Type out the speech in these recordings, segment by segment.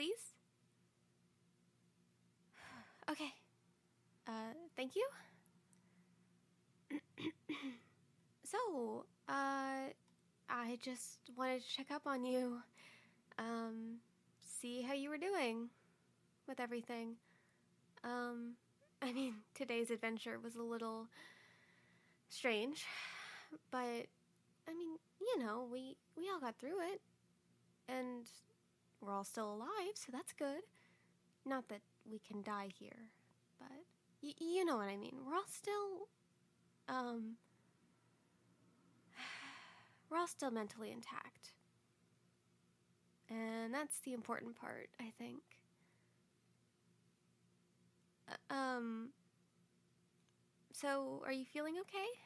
please? Okay. Thank you. So, I just wanted to check up on you. See how you were doing with everything. I mean, today's adventure was a little strange, but I mean, we all got through it, and we're all still alive, so that's good. Not that we can die here, but you know what I mean. We're all still mentally intact. And that's the important part, I think. So are you feeling okay?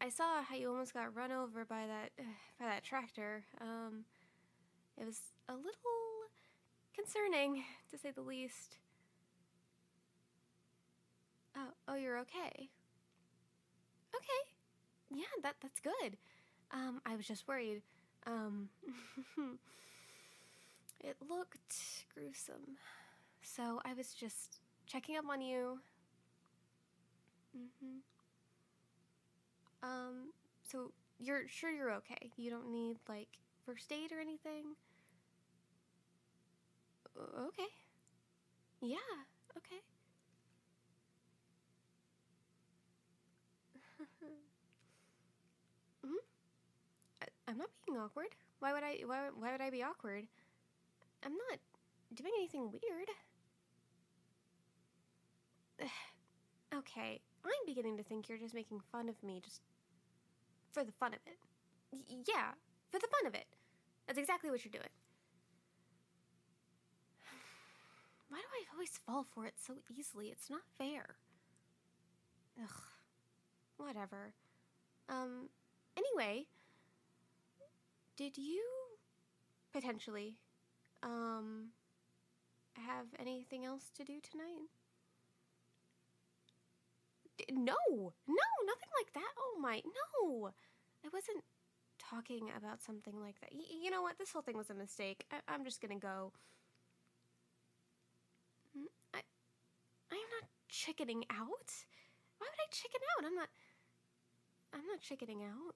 I saw how you almost got run over by that tractor. It was a little concerning, to say the least. Oh, you're okay. Okay. Yeah, that's good. I was just worried. It looked gruesome. So I was just checking up on you. So you're sure you're okay? You don't need, like, first aid or anything? Okay. Yeah, okay. I'm not being awkward. Why would I be awkward? I'm not doing anything weird. Okay, I'm beginning to think you're just making fun of me just for the fun of it. Yeah, for the fun of it. That's exactly what you're doing. Why do I always fall for it so easily? It's not fair. Ugh. Whatever. Anyway, did you potentially, have anything else to do tonight? No, nothing like that. Oh my, no. I wasn't talking about something like that. You know what? This whole thing was a mistake. I'm just gonna go. I am not chickening out. Why would I chicken out? I'm not chickening out.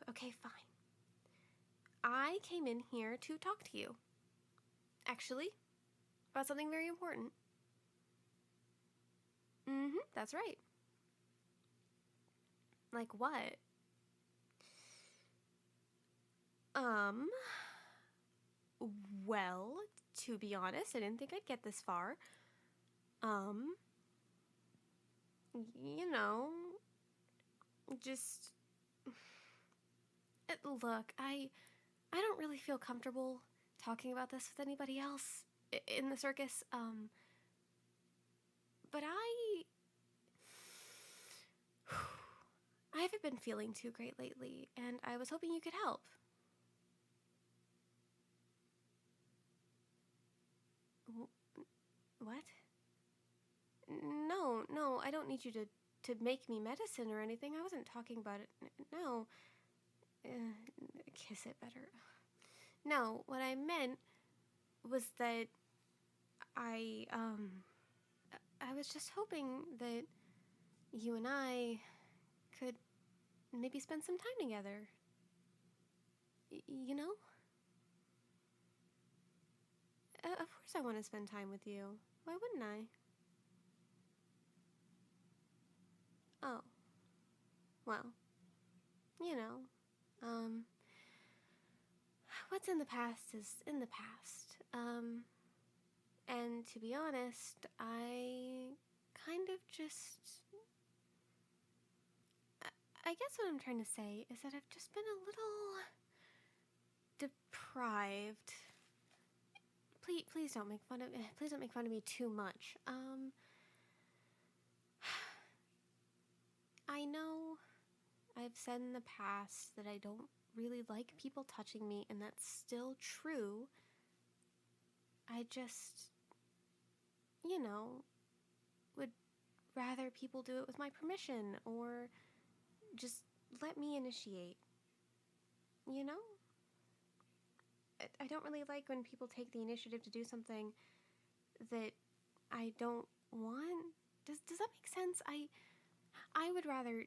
Okay, fine. I came in here to talk to you. Actually, about something very important. That's right. Like what? Well, to be honest, I didn't think I'd get this far. You know, just look, I don't really feel comfortable talking about this with anybody else in the circus. But I haven't been feeling too great lately, and I was hoping you could help. What? No, I don't need you to make me medicine or anything. I wasn't talking about it. No. Kiss it better. No, what I meant was that I was just hoping that you and I could maybe spend some time together. You know? Of course I want to spend time with you. Why wouldn't I? Oh. Well, you know, what's in the past is in the past. And to be honest, I kind of just... I guess what I'm trying to say is that I've just been a little deprived. Please don't make fun of me. Please don't make fun of me too much. I know I've said in the past that I don't really like people touching me, and that's still true. I just, would rather people do it with my permission, or just let me initiate. You know? I don't really like when people take the initiative to do something that I don't want. Does that make sense? I would rather.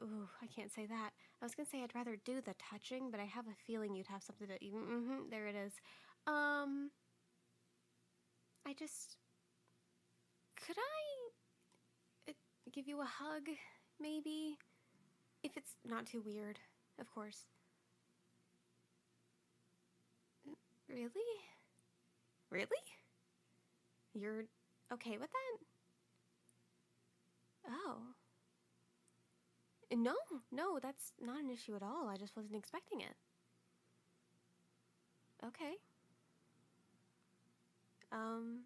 Oh, I can't say that. I was gonna say I'd rather do the touching, but I have a feeling you'd have something to. There it is. I just. Could I give you a hug, maybe? If it's not too weird, of course. Really? Really? You're okay with that? Oh. No, no, that's not an issue at all. I just wasn't expecting it. Okay. Um,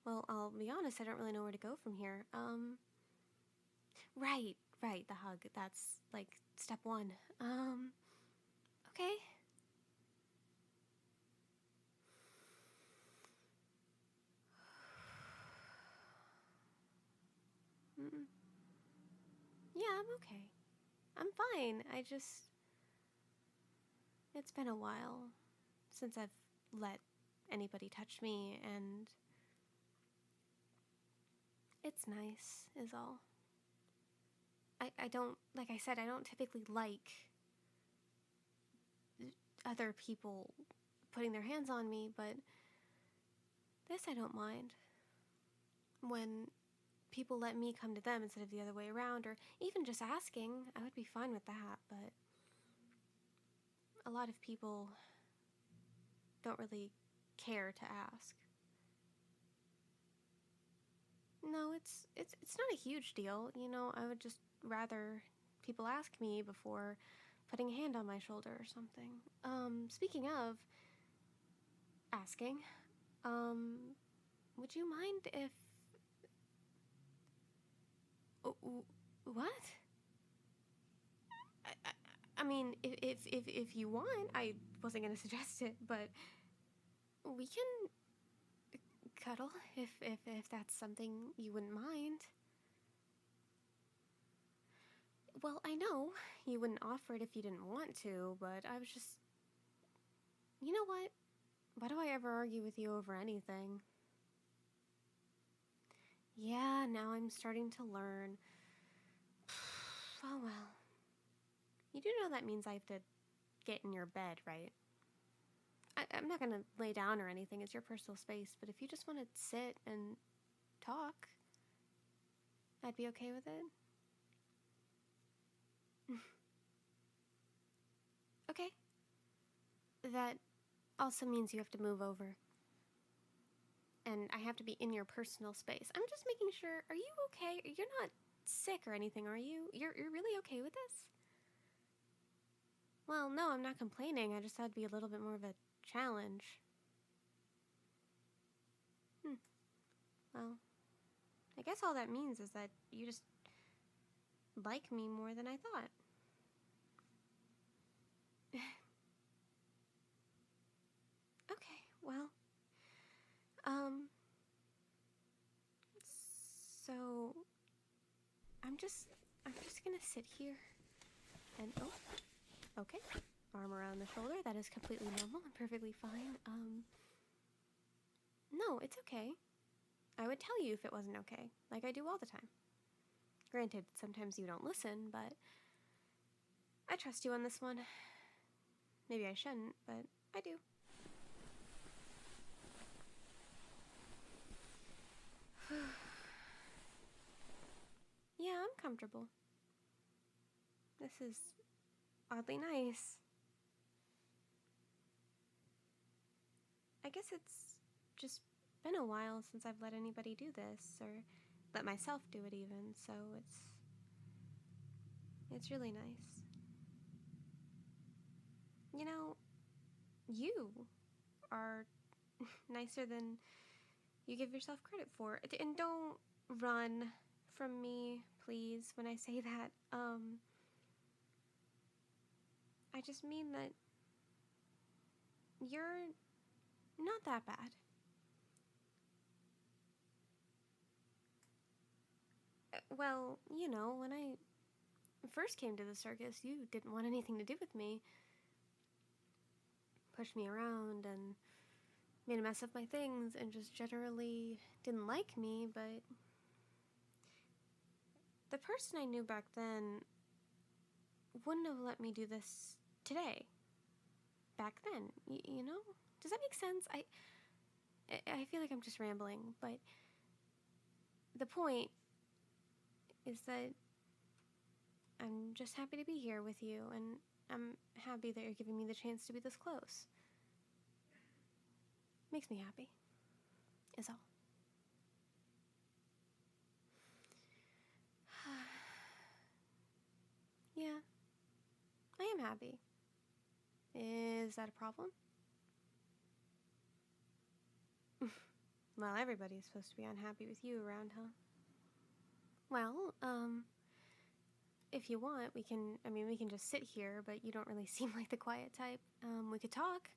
well, I'll be honest, I don't really know where to go from here. Right, right, the hug. That's like step one. Okay. Mm, yeah, I'm okay. I'm fine. It's been a while since I've let anybody touch me, and it's nice, is all. I don't, like I said, I don't typically like other people putting their hands on me, but this I don't mind. When people let me come to them instead of the other way around, or even just asking, I would be fine with that, but a lot of people don't really care to ask. No, it's not a huge deal, you know. I would just rather people ask me before putting a hand on my shoulder or something. Speaking of asking, um, would you mind if what? I, I, I mean, if you want, I wasn't gonna suggest it, but we can cuddle if that's something you wouldn't mind. Well, I know you wouldn't offer it if you didn't want to, but I was just, you know what? Why do I ever argue with you over anything? Yeah, now I'm starting to learn. Oh well. You do know that means I have to get in your bed, right? I'm not gonna lay down or anything, it's your personal space, but if you just want to sit and talk, I'd be okay with it. Okay. That also means you have to move over. And I have to be in your personal space. I'm just making sure, are you okay? You're not sick or anything, are you? You're really okay with this? Well, no, I'm not complaining. I just thought it'd be a little bit more of a challenge. Well, I guess all that means is that you just like me more than I thought. Okay, well, um, so I'm just gonna sit here and okay, arm around the shoulder. That is completely normal and perfectly fine. No, it's okay. I would tell you if it wasn't okay, like I do all the time. Granted, sometimes you don't listen, but I trust you on this one. Maybe I shouldn't, but I do. Yeah, I'm comfortable. This is oddly nice. I guess it's just been a while since I've let anybody do this, or let myself do it even, so it's really nice. You know, you are nicer than you give yourself credit for. And don't run from me, please, when I say that. I just mean that you're not that bad. Well, you know, when I first came to the circus, you didn't want anything to do with me. pushed me around and made a mess of my things and just generally didn't like me, but the person I knew back then wouldn't have let me do this today. Back then, you know? Does that make sense? I feel like I'm just rambling, but the point is that I'm just happy to be here with you, and I'm happy that you're giving me the chance to be this close. Makes me happy, is all. Yeah, I am happy. Is that a problem? Well, everybody's supposed to be unhappy with you around, huh? Well, if you want, we can just sit here, but you don't really seem like the quiet type. We could talk.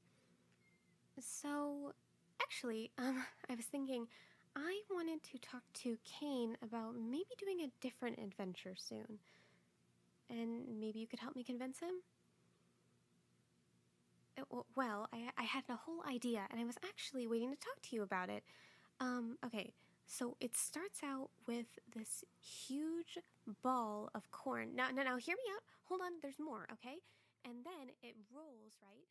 So, actually, I was thinking I wanted to talk to Kane about maybe doing a different adventure soon. And maybe you could help me convince him? Well, I had a whole idea, and I was actually waiting to talk to you about it. Okay, so it starts out with this huge ball of corn. Now, hear me out. Hold on, there's more, okay? And then it rolls, right?